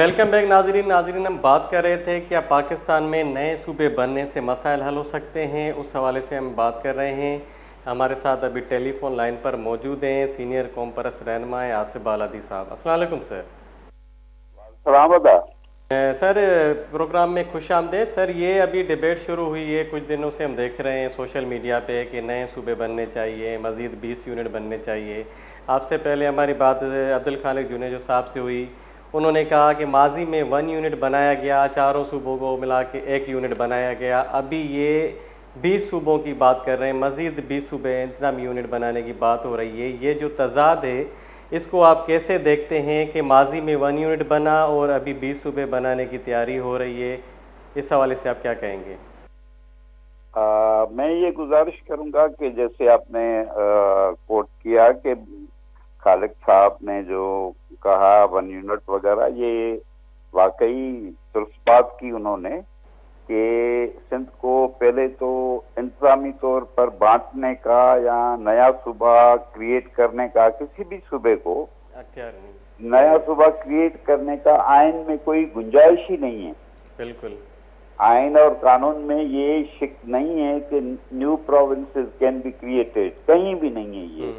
Welcome back नाजरीन हम बात कर रहे थे कि पाकिस्तान में नए सूबे बनने से मसाइल हल हो सकते हैं। उस हवाले से हम बात कर रहे हैं। हमारे साथ अभी टेलीफोन लाइन पर मौजूद हैं सीनियर कौम परस्त रहनुमा आसिफ बालादी साहब। अस्सलाम वालेकुम सर। सलाम अदा। सर प्रोग्राम में खुश आमदेद। सर ये अभी डिबेट शुरू हुई है, कुछ दिनों से हम देख रहे हैं सोशल मीडिया पे कि नए सूबे बनने चाहिए, मज़ीद 20 यूनिट बनने चाहिए। आपसे पहले हमारी बात अब्दुल खालिक जुनेजो साहब से हुई। उन्होंने कहा कि माजी में 1 यूनिट बनाया गया, चारों सूबों को मिला के 1 यूनिट बनाया गया। अभी ये 20 सूबों की बात कर रहे हैं, मज़ीद 20 सूबे इंतजामी यूनिट बनाने की बात हो रही है। ये जो तज़ाद है इसको आप कैसे देखते हैं कि माजी में 1 यूनिट बना और अभी 20 सूबे बनाने की तैयारी हो रही है? इस हवाले से आप क्या कहेंगे? मैं ये गुजारिश करूंगा कि जैसे आपने कोट किया कि खालिक साहब ने जो कहा 1 यूनिट वगैरह, ये वाकई दुरुस्त बात की उन्होंने कि सिंध को पहले तो इंतजामी तौर पर बांटने का या नया सूबा क्रिएट करने का, किसी भी सूबे को अख्तियार नहीं, नया सूबा क्रिएट करने का आइन में कोई गुंजाइश ही नहीं है। बिल्कुल आइन और कानून में ये शिक नहीं है कि new provinces can be created, कहीं भी नहीं है ये।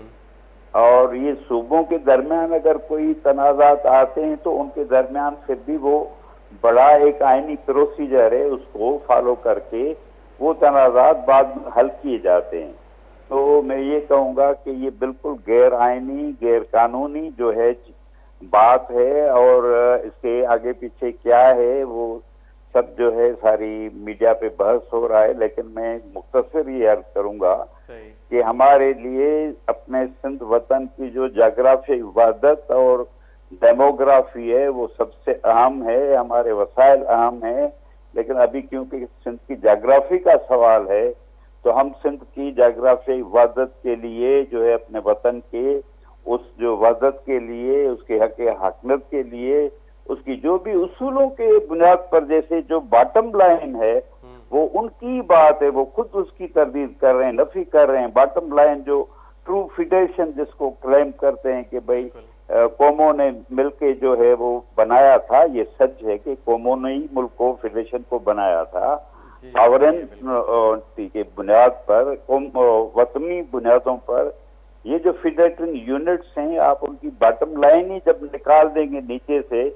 और ये सूबों के दरमियान अगर कोई तनाजात आते हैं तो उनके दरमियान फिर भी वो बड़ा एक आइनी प्रोसीजर है, उसको फॉलो करके वो तनाजात बाद में हल किए जाते हैं। तो मैं ये कहूँगा कि ये बिल्कुल गैर आइनी, गैर कानूनी जो है बात है, और इसके आगे पीछे क्या है वो सब जो है सारी मीडिया पे बहस हो रहा है। लेकिन मैं मुख्तसर ये अर्ज करूंगा कि हमारे लिए अपने सिंध वतन की जो जाग्राफी वहदत और डेमोग्राफी है वो सबसे अहम है, हमारे वसाइल अहम है। लेकिन अभी क्योंकि सिंध की जाग्राफी का सवाल है तो हम सिंध की जाग्राफी वहदत के लिए जो है अपने वतन के उस जो वहदत के लिए, उसके हक हाकमियत के लिए, उसकी जो भी उसूलों के बुनियाद पर, जैसे जो बॉटम लाइन है वो उनकी बात है, वो खुद उसकी तरदीद कर रहे हैं, नफी कर रहे हैं। बॉटम लाइन जो ट्रू फेडरेशन जिसको क्लेम करते हैं कि भाई कौमों ने मिलके जो है वो बनाया था, ये सच है कि कौमों ने ही मुल्क को, फेडरेशन को बनाया था सॉवरेनिटी के बुनियाद पर, वतनी बुनियादों पर। ये जो फेडरेटिंग यूनिट्स हैं, आप उनकी बॉटम लाइन ही जब निकाल देंगे, नीचे से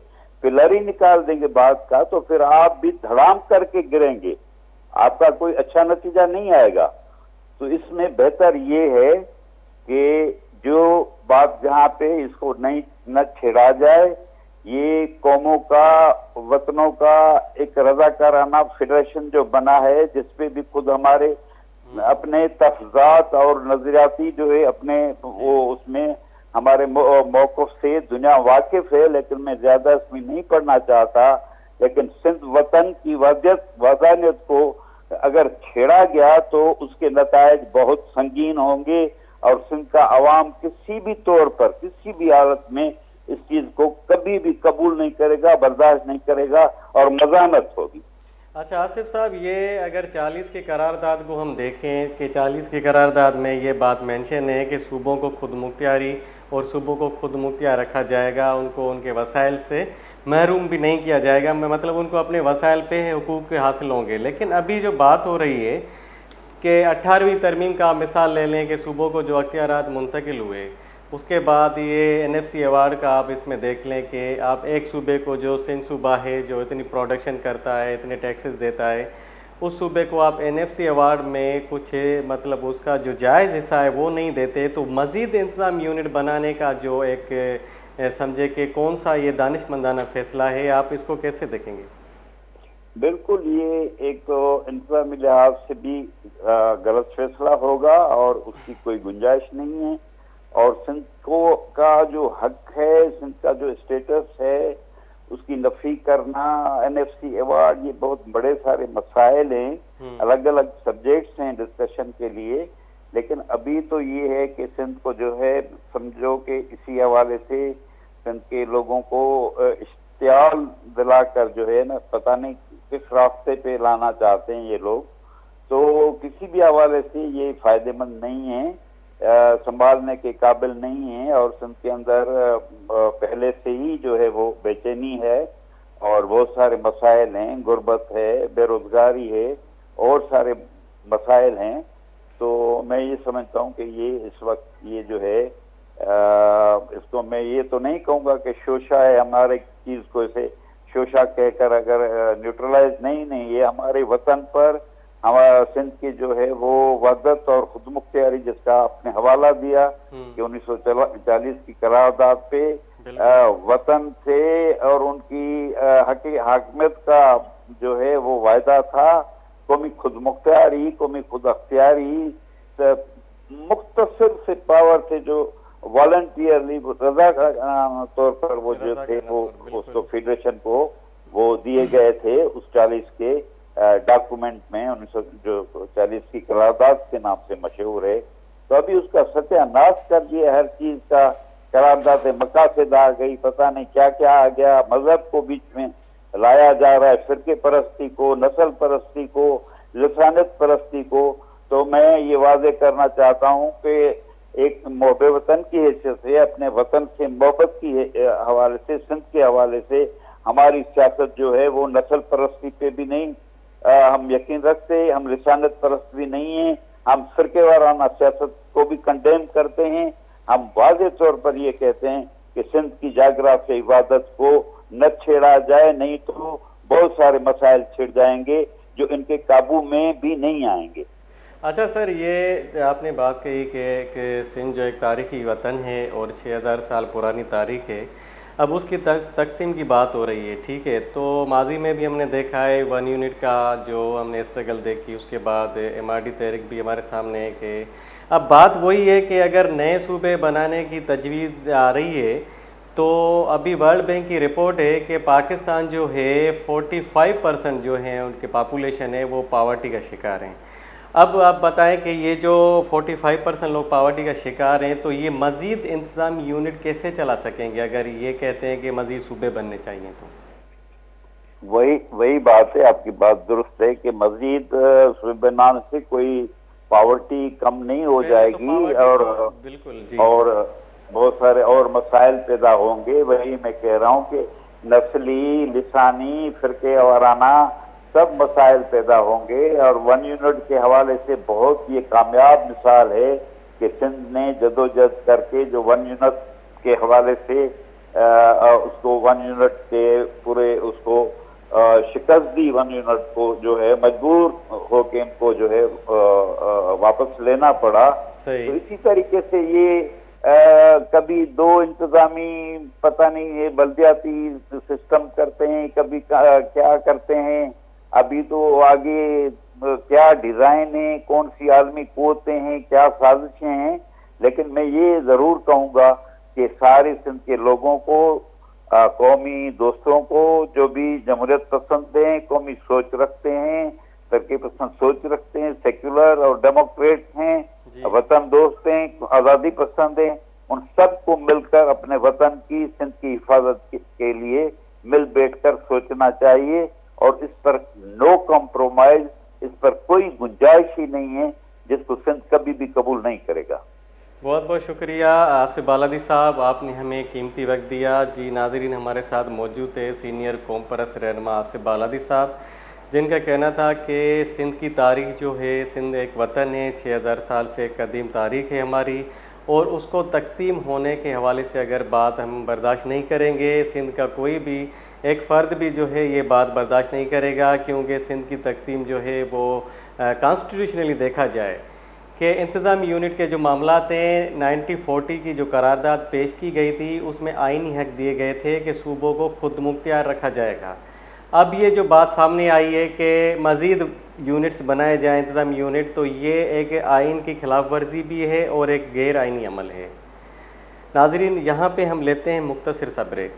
पिलर ही निकाल देंगे बात का, तो फिर आप भी धड़ाम करके गिरेंगे, आपका कोई अच्छा नतीजा नहीं आएगा। तो इसमें बेहतर ये है कि जो बात जहाँ पे इसको नहीं न छेड़ा जाए, ये कौमों का, वतनों का एक रजाकाराना फेडरेशन जो बना है, जिसपे भी खुद हमारे अपने तफजात और नजरियाती जो है अपने वो उसमें हमारे मौक़िफ़ से दुनिया वाकिफ है। लेकिन मैं ज्यादा इसमें नहीं पढ़ना चाहता। लेकिन सिंध वतन की वदानियत को अगर छेड़ा गया तो उसके नतायज बहुत संगीन होंगे, और सिंध का अवाम किसी भी तौर पर, किसी भी हालत में इस चीज को कभी भी कबूल नहीं करेगा, बर्दाश्त नहीं करेगा, और मज़ानत होगी। अच्छा आसिफ साहब, ये अगर 40 की करारदाद को हम देखें कि 40 की करारदाद में ये बात मेंशन है कि सूबों को खुद मुख्तियारी और सूबों को खुद मुख्तियार रखा जाएगा, उनको उनके वसाइल से महरूम भी नहीं किया जाएगा, मतलब उनको अपने वसाइल पे हुकूक हासिल होंगे। लेकिन अभी जो बात हो रही है कि 18वीं तरमीम का मिसाल ले लें कि सूबों को जो अख्तियारात मुंतकिल हुए, उसके बाद ये NFC अवार्ड का आप इसमें देख लें कि आप एक सूबे को, जो सिंध सूबा है जो इतनी प्रोडक्शन करता है, इतने टैक्सेस देता है, उस सूबे को आप NFC अवार्ड में कुछ मतलब उसका जो जायज़ हिस्सा है वो नहीं देते। तो मज़ीद इंतज़ाम यूनिट बनाने का जो एक समझे कि कौन सा ये दानिशमंदाना फैसला है, आप इसको कैसे देखेंगे? बिल्कुल, ये एक इंतजामी लिहाज से भी गलत फैसला होगा और उसकी कोई गुंजाइश नहीं है। और सिंध को का जो हक है, सिंध का जो स्टेटस है, उसकी नफी करना, NFC अवार्ड, ये बहुत बड़े सारे मसाइल हैं, अलग अलग सब्जेक्ट्स हैं डिस्कशन के लिए। लेकिन अभी तो ये है कि सिंध को जो है समझो कि इसी हवाले से सिंध के लोगों को इश्तियाल दिलाकर जो है ना, पता नहीं किस रास्ते पे लाना चाहते हैं ये लोग। तो किसी भी हवाले से ये फायदेमंद नहीं है, संभालने के काबिल नहीं है। और सिंध के अंदर पहले से ही जो है वो बेचैनी है, اور بہت سارے مسائل ہیں، غربت ہے، بے روزگاری ہے، اور سارے مسائل ہیں. تو میں یہ سمجھتا ہوں کہ یہ اس وقت یہ جو ہے اس کو میں یہ تو نہیں کہوں گا کہ شوشا ہے ہمارے چیز کو اسے شوشا کہہ کر اگر نیوٹرلائز نہیں، یہ ہمارے وطن پر ہمارا سندھ کی جو ہے وہ وحدت اور خود مختاری جس کا آپ نے حوالہ دیا کہ 1940 کی قرارداد پہ وطن سے اور ان کی حاکمیت کا جو ہے وہ وعدہ تھا قومی خود مختاری، قومی خود اختیاری، مختصر سے پاور سے جو والنٹیئرلی رضا طور پر وہ جو تھے وہ اس کو فیڈریشن کو وہ دیے گئے تھے اس 40 کے ڈاکومنٹ میں، 1940 کی قرارداد کے نام سے مشہور ہے. تو ابھی اس کا ستیہ ناش کر دیا ہر چیز کا. قرارداد مقاصد آ گئی، پتہ نہیں کیا کیا آ گیا، مذہب کو بیچ میں لایا جا رہا ہے، فرقے پرستی کو، نسل پرستی کو، لسانیت پرستی کو. تو میں یہ واضح کرنا چاہتا ہوں کہ ایک محب وطن کی حیثیت سے، اپنے وطن سے محبت کی حوالے سے، سندھ کے حوالے سے ہماری سیاست جو ہے وہ نسل پرستی پہ بھی نہیں ہم یقین رکھتے، ہم لسانیت پرست بھی نہیں ہیں، ہم فرقے وارانہ سیاست کو بھی کنڈیم کرتے ہیں. ہم واضح طور پر یہ کہتے ہیں کہ سندھ کی جغرافیائی عبادت کو نہ چھیڑا جائے، نہیں تو بہت سارے مسائل چھڑ جائیں گے جو ان کے قابو میں بھی نہیں آئیں گے. اچھا سر، یہ آپ نے بات کہی کہ سندھ جو ایک تاریخی وطن ہے اور 6000 سال پرانی تاریخ ہے. اب اس کی تقسیم کی بات ہو رہی ہے، ٹھیک ہے. تو ماضی میں بھی ہم نے دیکھا ہے 1 یونٹ کا جو ہم نے اسٹرگل دیکھی، اس کے بعد MRD تحریک بھی ہمارے سامنے ہے کہ اب بات وہی ہے کہ اگر نئے صوبے بنانے کی تجویز آ رہی ہے تو ابھی ورلڈ بینک کی رپورٹ ہے کہ پاکستان جو ہے 45% جو ہیں ان کے پاپولیشن ہے وہ پاورٹی کا شکار ہیں. اب آپ بتائیں کہ یہ جو 45% لوگ پاورٹی کا شکار ہیں تو یہ مزید انتظامی یونٹ کیسے چلا سکیں گے اگر یہ کہتے ہیں کہ مزید صوبے بننے چاہیے؟ تو وہی بات ہے، آپ کی بات درست ہے کہ مزید صوبے بنانے سے کوئی پاورٹی کم نہیں ہو جائے گی بالکل جی، اور بہت سارے اور مسائل پیدا ہوں گے. وہی میں کہہ رہا ہوں کہ نسلی، لسانی، فرقے وارانہ سب مسائل پیدا ہوں گے. اور 1 یونٹ کے حوالے سے بہت یہ کامیاب مثال ہے کہ سندھ نے جدوجہد کر کے جو 1 یونٹ کے حوالے سے اس کو 1 یونٹ کے پورے اس کو شکست دی. 1 یونٹ کو جو ہے مجبور ہو کے ان کو جو ہے واپس لینا پڑا. تو اسی طریقے سے یہ کبھی 2 انتظامی پتہ نہیں یہ بلدیاتی سسٹم کرتے ہیں، کبھی کیا کرتے ہیں. ابھی تو آگے کیا ڈیزائن ہیں، کون سی عالمی قوتیں ہیں، کیا سازشیں ہیں. لیکن میں یہ ضرور کہوں گا کہ سارے سندھ کے لوگوں کو، قومی دوستوں کو جو بھی جمہوریت پسند ہیں، قومی سوچ رکھتے ہیں، ترقی پسند سوچ رکھتے ہیں، سیکولر اور ڈیموکریٹ ہیں، وطن دوست ہیں، آزادی پسند ہیں، ان سب کو مل کر اپنے وطن کی، سندھ کی حفاظت کے لیے مل بیٹھ کر سوچنا چاہیے. اور اس پر نو کمپرومائز، اس پر کوئی گنجائش ہی نہیں ہے جس کو سندھ کبھی بھی قبول نہیں کرے گا. بہت بہت شکریہ آصف بالادی صاحب، آپ نے ہمیں قیمتی وقت دیا. جی ناظرین، ہمارے ساتھ موجود تھے سینئر قوم پرست رہنما آصف بالادی صاحب، جن کا کہنا تھا کہ سندھ کی تاریخ جو ہے، سندھ ایک وطن ہے، 6000 سال سے قدیم تاریخ ہے ہماری، اور اس کو تقسیم ہونے کے حوالے سے اگر بات ہم برداشت نہیں کریں گے، سندھ کا کوئی بھی ایک فرد بھی جو ہے یہ بات برداشت نہیں کرے گا، کیونکہ سندھ کی تقسیم جو ہے وہ کانسٹیٹیوشنلی دیکھا جائے کہ انتظامی یونٹ کے جو معاملات ہیں، 1940 کی جو قرارداد پیش کی گئی تھی اس میں آئینی حق دیے گئے تھے کہ صوبوں کو خود مختار رکھا جائے گا. اب یہ جو بات سامنے آئی ہے کہ مزید یونٹس بنائے جائیں انتظامی یونٹ، تو یہ ایک آئین کی خلاف ورزی بھی ہے اور ایک غیر آئینی عمل ہے. ناظرین، یہاں پہ ہم لیتے ہیں مختصر سا بریک.